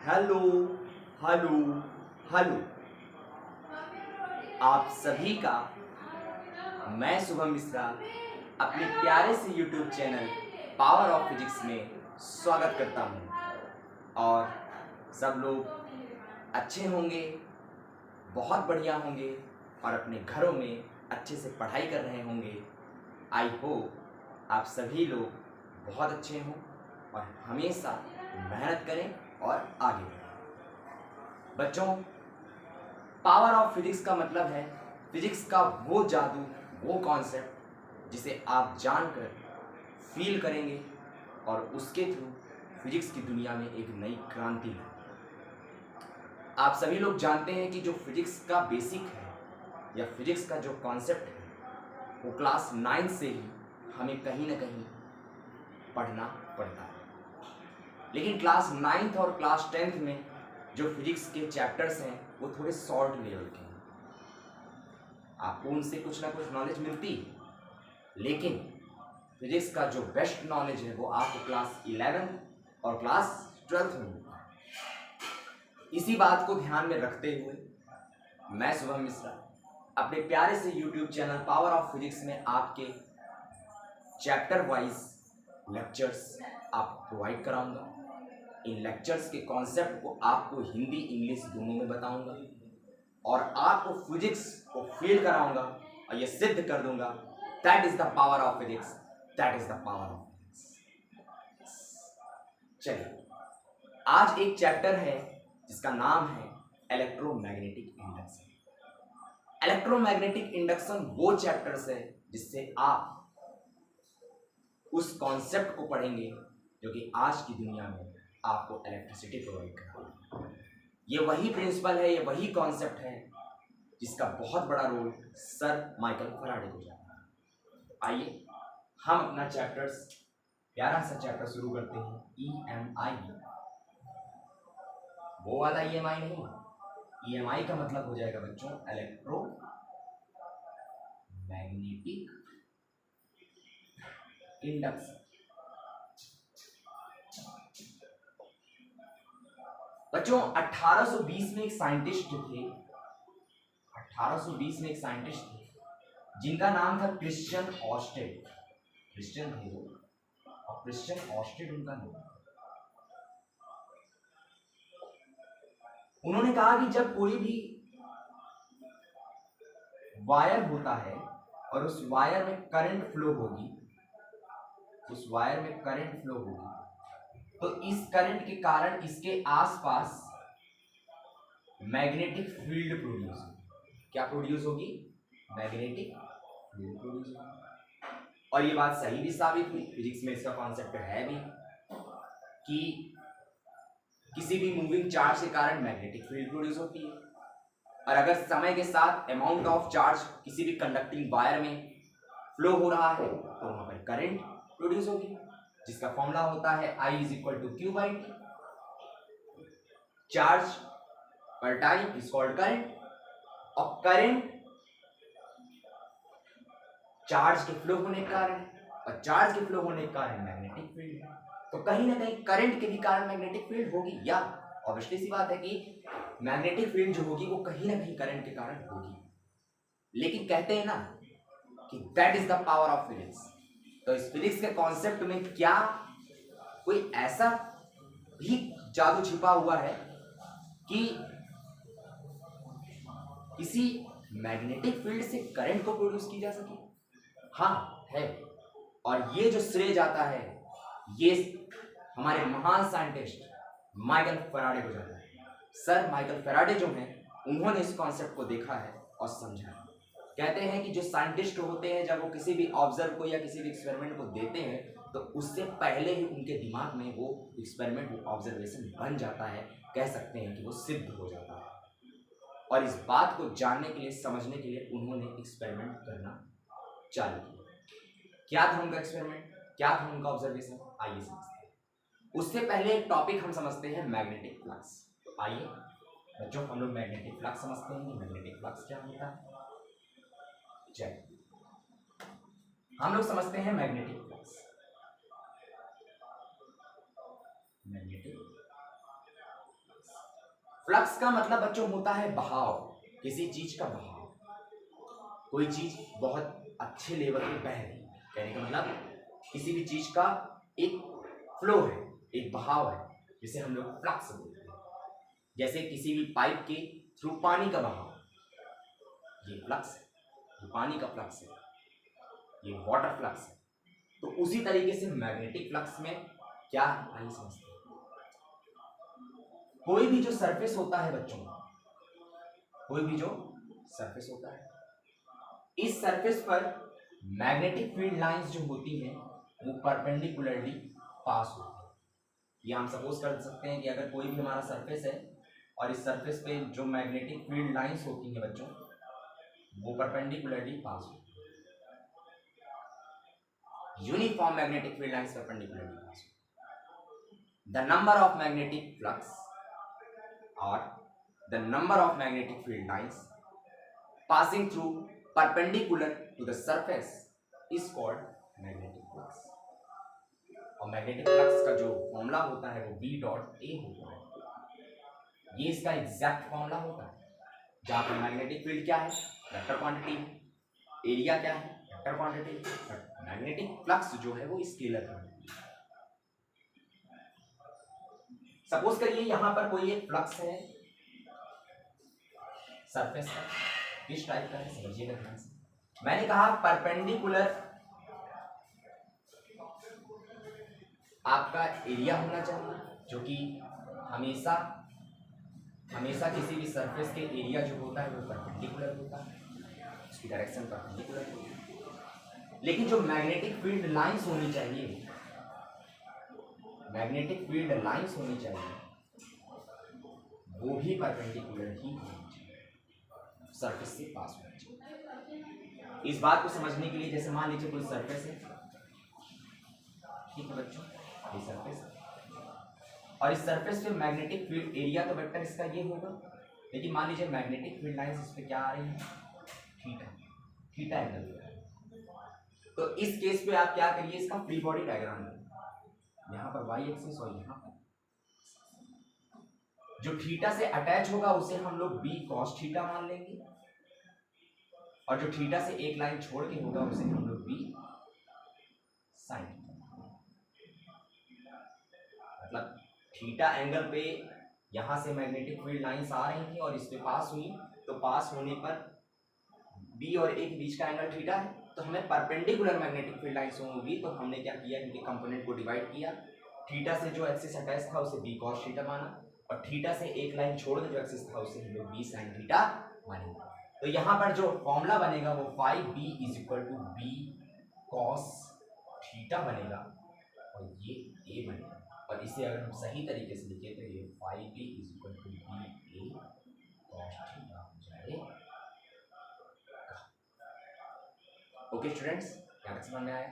Hello hello hello. आप सभी का मैं शुभम मिश्रा अपने प्यारे से YouTube channel power of physics में स्वागत करता हूं। और सब लोग अच्छे होंगे, बहुत बढ़िया होंगे और अपने घरों में अच्छे से पढ़ाई कर रहे होंगे। आई होप आप सभी लोग बहुत अच्छे हों और हमेशा मेहनत करें और आगे बढ़ें। बच्चों, पावर ऑफ फिजिक्स का मतलब है फिजिक्स का वो जादू, वो कॉन्सेप्ट जिसे आप जानकर फील करेंगे और उसके थ्रू फिजिक्स की दुनिया में एक नई क्रांति है। आप सभी लोग जानते हैं कि जो फिजिक्स का बेसिक है या फिजिक्स का जो कॉन्सेप्ट है वो क्लास 9 से ही हमें कहीं ना कहीं पढ़ना पड़ता है। लेकिन क्लास 9th और क्लास 10th में जो फिजिक्स के चैप्टर्स हैं वो थोड़े शॉर्ट लेवल के हैं। आपको उनसे कुछ ना कुछ नॉलेज मिलती है, लेकिन फिजिक्स का जो बेस्ट नॉलेज है वो आपको क्लास 11 और क्लास 12 में मिलता है। इसी बात को ध्यान में रखते हुए मैं शुभम मिश्रा अपने प्यारे से YouTube channel power of physics में आपके चैप्टर वाइज लेक्चर्स आपको प्रोवाइड कराऊंगा। इन लेक्चर्स के कॉन्सेप्ट को आपको हिंदी इंग्लिश दोनों में बताऊंगा और आपको फिजिक्स को फील कराऊंगा और ये सिद्ध कर दूंगा that is the power of physics, that is the power of physics. चलिए, आज एक चैप्टर है जिसका नाम है इलेक्ट्रोमैग्नेटिक इंडक्शन। इलेक्ट्रोमैग्नेटिक इंडक्शन वो चैप्टर्स है जिससे आप उस कॉन्सेप्ट को पढ़ेंगे जो कि आज की दुनिया में आपको इलेक्ट्रिसिटी प्रोवाइड करता है। ये वही प्रिंसिपल है, ये वही कॉन्सेप्ट है जिसका बहुत बड़ा रोल सर माइकल फैराडे को जाता है। आइए हम अपना चैप्टर्स प्यारा सा चैप्टर शुरू करते हैं, EMI। वो वाला EMI नहीं, EMI का मतलब हो जाएगा बच्चों इलेक्ट्रो मैग्नेटिक इंडक्शन। बच्चों 1820 में एक साइंटिस्ट थे, 1820 में एक साइंटिस्ट थे जिनका नाम था क्रिश्चियन ऑस्टेड। क्रिश्चियन थे वो और क्रिश्चियन ऑस्टेड उनका नाम। उन्होंने कहा कि जब कोई भी वायर होता है और उस वायर में करंट फ्लो होगी, उस वायर में करंट फ्लो होगी तो इस करंट के कारण इसके आसपास मैग्नेटिक फील्ड प्रोड्यूस होगी। क्या प्रोड्यूस होगी? मैग्नेटिक फील्ड प्रोड्यूस होगी। और ये बात सही भी साबित हुई। फिजिक्स में इसका कॉन्सेप्ट है भी कि किसी भी मूविंग चार्ज के कारण मैग्नेटिक फील्ड प्रोड्यूस होती है और अगर समय के साथ अमाउंट ऑफ चार्ज किसी भी कंडक्टिंग वायर में फ्लो हो रहा है तो वहां पर करंट प्रोड्यूस होगी, जिसका फॉर्मूला होता है I = Q/T। चार्ज पर टाइम इज कॉल्ड करंट और करंट चार्ज के फ्लो होने के कारण और चार्ज के फ्लो होने के कारण मैग्नेटिक फील्ड है। तो कहीं ना कहीं करंट के भी कारण मैग्नेटिक फील्ड होगी, या ऑब्वियसली सी बात है कि मैग्नेटिक फील्ड जो होगी वो कहीं ना कहीं करंट के कारण होगी। लेकिन कहते हैं ना कि that is the power of physics. तो इस फिजिक्स के कॉन्सेप्ट में क्या कोई ऐसा भी जादू छिपा हुआ है कि किसी मैग्नेटिक फील्ड से करंट को प्रोड्यूस की जा सके? हाँ है। और ये जो श्रेय जाता है ये हमारे महान साइंटिस्ट माइकल फैराडे को जाता है। सर माइकल फैराडे जो हैं उन्होंने इस कॉन्सेप्ट को देखा है और समझा है। कहते हैं कि जो साइंटिस्ट होते हैं जब वो किसी भी ऑब्जर्व को या किसी भी एक्सपेरिमेंट को देते हैं तो उससे पहले ही उनके दिमाग में वो एक्सपेरिमेंट, वो ऑब्जर्वेशन बन जाता है। कह सकते हैं कि वो सिद्ध हो जाता है। और इस बात को जानने के लिए, समझने के लिए उन्होंने एक्सपेरिमेंट करना चालू किया। क्या था उनका एक्सपेरिमेंट, क्या था उनका ऑब्जर्वेशन, आइए समझते हैं। उससे पहले एक टॉपिक हम समझते हैं मैग्नेटिक फ्लक्स। तो आइए बच्चों हम लोग मैग्नेटिक फ्लक्स समझते हैं कि मैग्नेटिक फ्लक्स क्या होता है। चलिए हम लोग समझते हैं मैग्नेटिक फ्लक्स। मैग्नेटिक फ्लक्स का मतलब बच्चों होता है बहाव, किसी चीज का बहाव। कोई चीज बहुत अच्छे लेवल पे बह रही है, कहने का मतलब किसी भी चीज का एक फ्लो है, एक बहाव है, जिसे हम लोग फ्लक्स बोलते हैं। जैसे किसी भी पाइप के थ्रू पानी का बहाव, ये फ्लक्स है, ये पानी का फ्लक्स है, ये वाटर फ्लक्स है। तो उसी तरीके से मैग्नेटिक फ्लक्स में क्या है, आइए समझते हैं। कोई भी जो सरफेस होता है बच्चों, कोई भी जो सरफेस होता है, इस सरफेस पर मैग्नेटिक फील्ड लाइंस जो होती हैं वो परपेंडिकुलरली पास होती है। ये हम सपोज कर सकते हैं कि अगर कोई भी हमारा सरफेस है और इस सरफेस पे जो मैग्नेटिक फील्ड लाइंस होती हैं बच्चों, वो परपेंडिकुलरली पास होती है। Uniform magnetic field lines perpendicularly pass होती है। The number of magnetic flux or the number of magnetic field lines passing through perpendicular to the surface is called magnetic flux। और magnetic flux का जो formula होता है वो B dot A होता है। ये इसका एग्जैक्ट फॉर्मूला होता है, जहां पर मैग्नेटिक फील्ड क्या है, वेक्टर क्वांटिटी, एरिया क्या है, वेक्टर क्वांटिटी, मैग्नेटिक फ्लक्स जो है वो स्केलर क्वांटिटी। सपोज करिए यहां पर कोई एक फ्लक्स है, सरफेस है, किस टाइप का है समझिएगा ध्यान से। मैंने कहा परपेंडिकुलर आपका एरिया होना चाहिए, जो कि हमेशा हमेशा किसी भी सरफेस के एरिया जो होता है वो परपेंडिकुलर होता है, उसकी डायरेक्शन परपेंडिकुलर होती है। लेकिन जो मैग्नेटिक फील्ड लाइंस होनी चाहिए, मैग्नेटिक फील्ड लाइंस होनी चाहिए, वो भी परपेंडिकुलर ही होनी चाहिए, सरफेस से पास होनी चाहिए। इस बात को समझने के लिए जैसे मान लीजिए कोई सरफेस है, ठीक है बच्चों, ये सरफेस है और इस सरफेस पे मैग्नेटिक फील्ड एरिया तो वेक्टर इसका ये होगा, लेकिन मान लीजिए मैग्नेटिक फील्ड लाइंस इस पे क्या आ रही है, थीटा, थीटा एंगल पे। तो इस केस पे आप क्या करिए, इसका फ्री बॉडी डायग्राम है, यहाँ पर वाई एक्सिस और यहाँ पर जो थीटा से अटैच होगा उसे हम लोग बी कॉस थीटा मान लेंगे, और जो थीटा से एक लाइन छोड़ के होगा उसे हम लोग बी साइन। मतलब थीटा एंगल पे यहां से मैग्नेटिक फील्ड लाइंस आ रही थी और इस पे पास हुई, तो पास होने पर बी और ए के बीच का एंगल थीटा है, तो हमें परपेंडिकुलर मैग्नेटिक फील्ड लाइंस होंगी। तो हमने क्या किया, इनके कंपोनेंट को डिवाइड किया, थीटा से जो एक्सिस अटैच था उसे बी कॉस थीटा माना, और थीटा से एक लाइन छोड़ के जो एक्सिस था उसे हम लोग बी साइन थीटा मानेंगे। तो यहाँ पर जो फॉर्मूला बनेगा वो phi B is equal to B cos theta बनेगा, और ये ए बनेगा। और इसे अगर हम सही तरीके से लिखें तो ये phi B is equal to B A cos theta हो जाएगा। ओके स्टूडेंट्स, क्या समझ में आया?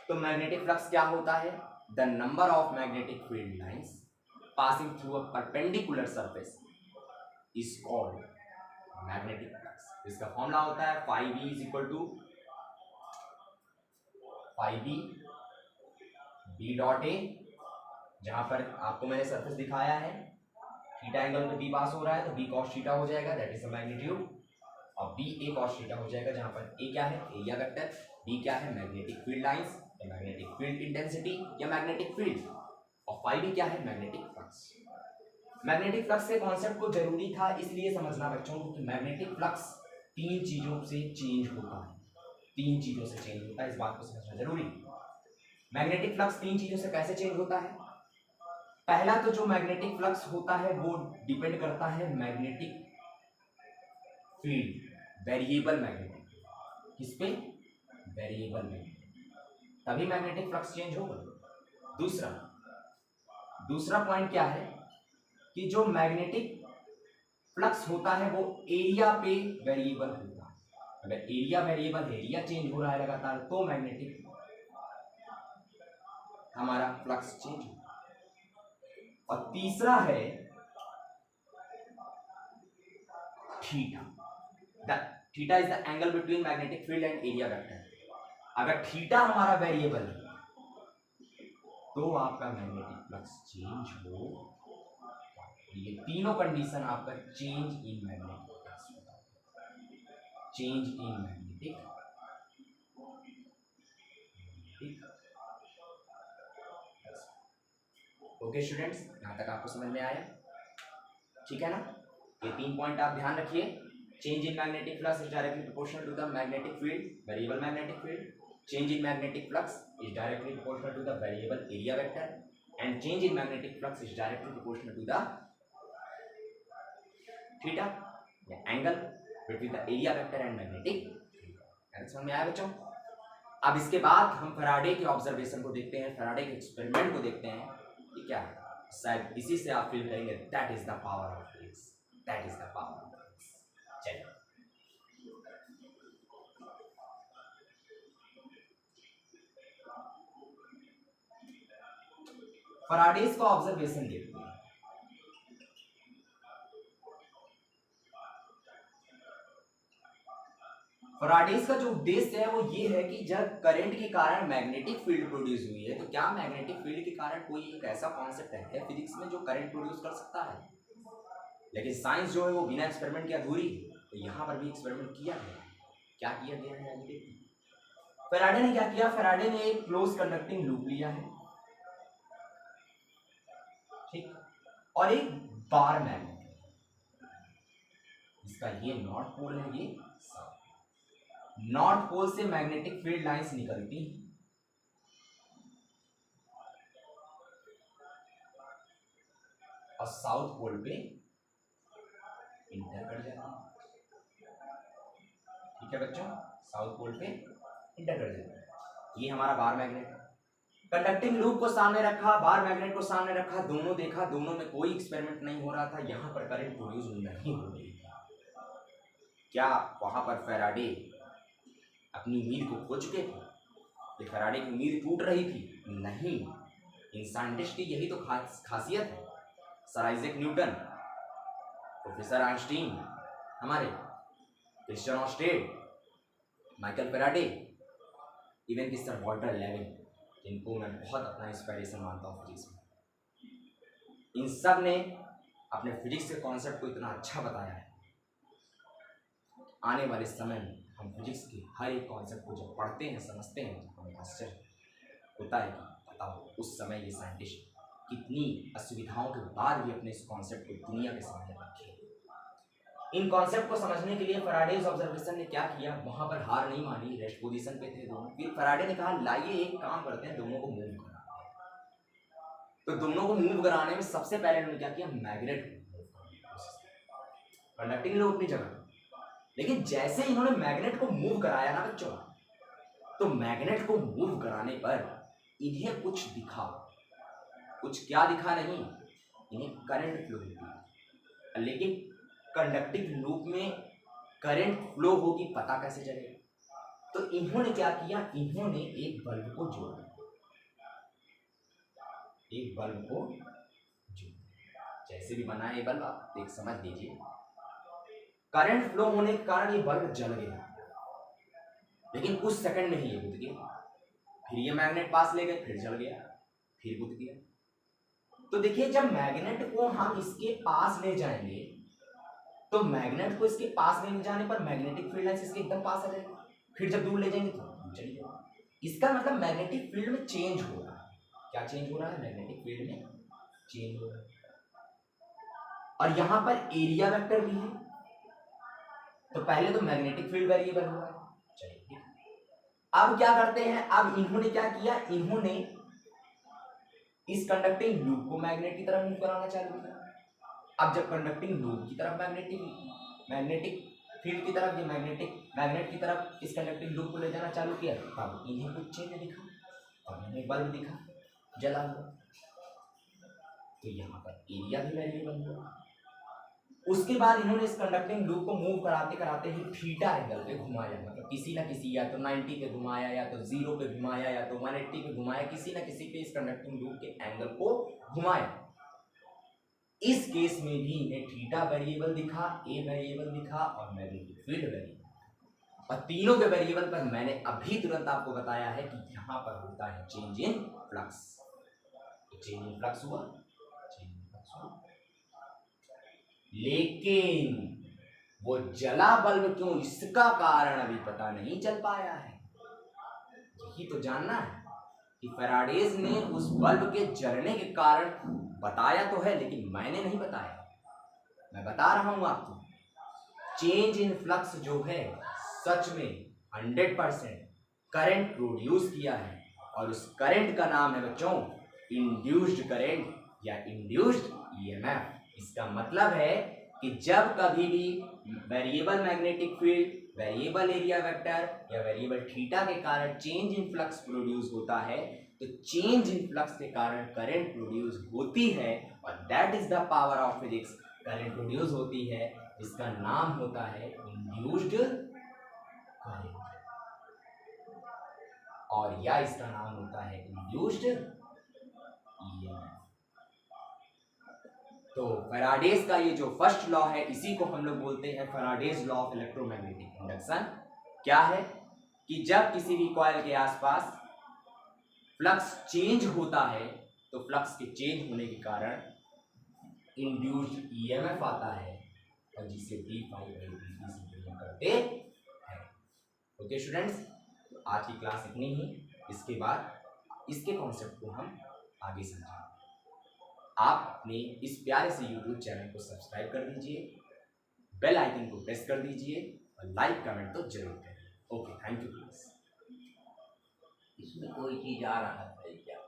तो मैग्नेटिक फ्लक्स क्या होता है, the number of magnetic field lines passing through a perpendicular surface is called magnetic flux. इसका फॉर्मूला होता है phi B is equal to phi B dot A, जहां पर आपको मैंने सरफेस दिखाया है, थीटा एंगल पे बी पास हो रहा है तो बी कॉस थीटा हो जाएगा, दैट इज द मैग्नीट्यूड, और बी ए कॉस थीटा हो जाएगा, जहां पर ए क्या है, एरिया वेक्टर, बी क्या है, मैग्नेटिक फील्ड लाइंस या मैग्नेटिक फील्ड इंटेंसिटी या मैग्नेटिक फील्ड, और फाइव बी क्या है, मैग्नेटिक फ्लक्स। मैग्नेटिक फ्लक्स के कॉन्सेप्ट को जरूरी था इसलिए समझना बच्चों को कि मैग्नेटिक फ्लक्स तीन चीजों से चेंज होता है, तीन चीजों से चेंज होता है, इस बात को समझना जरूरी है। मैग्नेटिक फ्लक्स तीन चीजों से कैसे चेंज होता है? पहला तो जो मैग्नेटिक फ्लक्स होता है वो डिपेंड करता है मैग्नेटिक फील्ड, वेरिएबल मैग्नेटिक, किस पे, वेरिएबल मैग्नेटिक, तभी मैग्नेटिक फ्लक्स चेंज होगा। दूसरा पॉइंट क्या है कि जो मैग्नेटिक फ्लक्स होता है वो एरिया पे वेरिएबल होता है। अगर एरिया वेरिएबल, एरिया चेंज हो रहा है लगातार, तो मैग्नेटिक हमारा फ्लक्स चेंज होगा। और तीसरा है theta, theta is the angle between magnetic field and area vector. अगर थीटा हमारा वेरिएबल है तो आपका मैग्नेटिक फ्लक्स चेंज हो, ये तीनों कंडीशन आपका चेंज इन मैग्नेटिक फ्लक्स बताओ, change in magnetic. Okay students, यहां तक आपको समझ में आया? ठीक है ना? ये 3 पॉइंट आप ध्यान रखिए। Change in magnetic flux is directly proportional to the magnetic field, variable magnetic field. Change in magnetic flux is directly proportional to the variable area vector, and change in magnetic flux is directly proportional to the theta या angle between the area vector and magnetic field. समझ में आया बच्चों? अब इसके बाद हम Faraday के ऑब्जर्वेशन को देखते हैं, फैराडे के एक्सपेरिमेंट को देखते हैं कि क्या है। शायद इसी से आप फील करेंगे that is the power of physics, that is the power of physics. चलिए फैराडेज का ऑब्जर्वेशन देखते हैं। फैराडेज का जो उद्देश्य है वो ये है कि जब करंट के कारण मैग्नेटिक फील्ड प्रोड्यूस हुई है, तो क्या मैग्नेटिक फील्ड के कारण कोई एक ऐसा कॉन्सेप्ट है फिजिक्स में जो करंट प्रोड्यूस कर सकता है? लेकिन साइंस जो है वो बिना एक्सपेरिमेंट के अधूरी है। तो यहाँ पर भी एक्सपेरिमेंट किया गया। क्या किया गया है आगे देखिए। फैराडे ने क्या किया? फैराडे ने एक क्लोज कंडक्टिंग लूप लिया है, ठीक, और एक बार मैग्नेट, इसका ये नॉर्थ पोल है, ये साउथ। नॉर्थ पोल से मैग्नेटिक फील्ड लाइंस निकलती हैं और साउथ पोल पे इंटर कर जाती है। ठीक है बच्चों, साउथ पोल पे इंटर कर जाती है। ये हमारा बार मैग्नेट, कंडक्टिंग लूप को सामने रखा, बार मैग्नेट को सामने रखा, दोनों देखा, दोनों में कोई एक्सपेरिमेंट नहीं हो रहा था, यहां पर करंट प्रोड्यूस नहीं हो रही थी। क्या वहां पर फैराडे अपनी उम्मीद को खो चुके थे? ये फैराडे की उम्मीद टूट रही थी? नहीं, इन साइंटिस्ट की यही तो खासियत है। Sir Isaac Newton, professor Einstein, हमारे Christian Oersted, Michael Faraday, even कि सर वॉल्टर लेविन, जिनको मैं बहुत अपना इंस्पिरेशन मानता हूँ फिजिक्स में, इन सब ने अपने फिजिक्स के कॉन्सेप्ट को इतना अच्छा बताया है। आने वाले समय में हम फिजिक्स के हर एक कॉन्सेप्ट को जब पढ़ते हैं, समझते हैं, तो हमें आश्चर्य होता है कि बताओ उस समय ये साइंटिस्ट कितनी असुविधाओं के बाद भी अपने इस कॉन्सेप्ट को दुनिया के सामने रखे। इन कॉन्सेप्ट को समझने के लिए फैराडेज ऑब्जर्वेशन ने क्या किया, वहां पर हार नहीं मानी, रेस्ट पोजीशन पे थे दोनों। फिर फैराडे ने कहा लाइए एक काम करते हैं, दोनों को मूव कराते हैं। तो दोनों को मूव कराने में सबसे पहले उन्होंने क्या किया, मैग्नेट को मूव करने की कोशिश की। कंडक्टिंग लूप अपनी जगह, लेकिन जैसे इन्होंने मैग्नेट को मूव कराया ना बच्चों, तो मैग्नेट को मूव कराने पर इन्हें कुछ दिखा। कुछ क्या दिखा? नहीं, इन्हें करंट फ्लो होगी। लेकिन कंडक्टिंग लूप में करंट फ्लो होगी, पता कैसे चलेगा? तो इन्होंने क्या किया, इन्होंने एक बल्ब को जोड़ा, एक बल्ब को जोड़ा, जैसे भी बना है ये बल्ब, आप देख समझ लीजिए। करंट फ्लो होने के कारण ये बल्ब जल गया, लेकिन कुछ सेकंड में ही ये बुझ गया। फिर ये मैग्नेट पास ले गए, फिर जल गया, फिर बुझ गया। तो देखिए, जब मैग्नेट को हम इसके पास ले जाएंगे, तो मैग्नेट को इसके पास ले जाने पर मैग्नेटिक फील्ड लाइंस इसके एकदम पास आ जाएगी। फिर जब दूर ले जाएंगे तो दूर चली जाएगी। इसका मतलब मैग्नेटिक फील्ड में चेंज हो रहा है। क्या चेंज हो रहा है? मैग्नेटिक फील्ड में चेंज हो रहा है। और यहां पर एरिया वेक्टर भी है, तो पहले तो मैग्नेटिक फील्ड वेरिएबल हुआ है। चलिए ठीक, अब क्या करते हैं, अब इन्होंने क्या किया, इन्होंने इस कंडक्टिंग लूप को मैग्नेट की तरफ मूव कराना चालू किया। अब जब कंडक्टिंग लूप की तरफ मैग्नेटिक फील्ड की तरफ, ये मैग्नेट की तरफ इस कंडक्टिंग लूप को ले जाना चालू किया, तब इन्हें कुछ चेंज दिखा और इन्हें बल्ब दिखा जला हुआ। तो यहाँ पर एरिया भी वेरिएबल हुआ। उसके बाद इन्होंने इस कंडक्टिंग लूप को मूव कराते कराते ही थीटा एंगल पे घुमाया, मतलब किसी ना किसी, या तो 90 पे घुमाया, या तो 0 पे घुमाया, या तो 180 पे घुमाया, किसी ना किसी पे इस कंडक्टिंग लूप के एंगल को घुमाया। इस केस में भी इन्हें थीटा वेरिएबल दिखा, ए वेरिएबल दिखा और मैग्नेटिक फील्ड वेरिएबल। और तीनों के वेरिएबल पर मैंने अभी तुरंत आपको बताया है कि यहां पर होता है change in flux. Change in flux हुआ, चेंज इन फ्लक्स हुआ। लेकिन वो जला बल्ब क्यों, इसका कारण अभी पता नहीं चल पाया है। यही तो जानना है कि फैराडेज ने उस बल्ब के जलने के कारण बताया तो है, लेकिन मैंने नहीं बताया। मैं बता रहा हूं आपको, चेंज इन फ्लक्स जो है सच में 100% करंट प्रोड्यूस किया है, और उस करंट का नाम है बच्चों इंड्यूस्ड करंट या इंड्यूस्ड ईएमएफ। इसका मतलब है कि जब कभी भी variable magnetic field, variable area vector या वेरिएबल थीटा के कारण चेंज इन फ्लक्स प्रोड्यूस होता है, तो चेंज इन फ्लक्स के कारण करंट प्रोड्यूस होती है, और that is the power of physics. Current produce होती है, इसका नाम होता है इंड्यूस्ड करंट, और या इसका नाम होता है इंड्यूस्ड ईएमएफ। तो फैराडेज का ये जो फर्स्ट लॉ है, इसी को हम लोग बोलते हैं Faraday's law of electromagnetic induction. क्या है कि जब किसी भी कॉइल के आसपास फ्लक्स चेंज होता है, तो फ्लक्स के चेंज होने के कारण इंड्यूस्ड ईएमएफ आता है, और जिसे d∅dt से रिप्रेजेंट करते हैं। ओके स्टूडेंट्स, तो आज की क्लास इतनी ही। इसके बाद इसके कॉन्सेप्ट को हम आगे समझेंगे। आप अपने इस प्यारे से YouTube चैनल को सब्सक्राइब कर दीजिए, बेल आइकन को प्रेस कर दीजिए, और लाइक कमेंट तो जरूर करिए। Okay, thank you. इसमें कोई चीज आ रहा है क्या?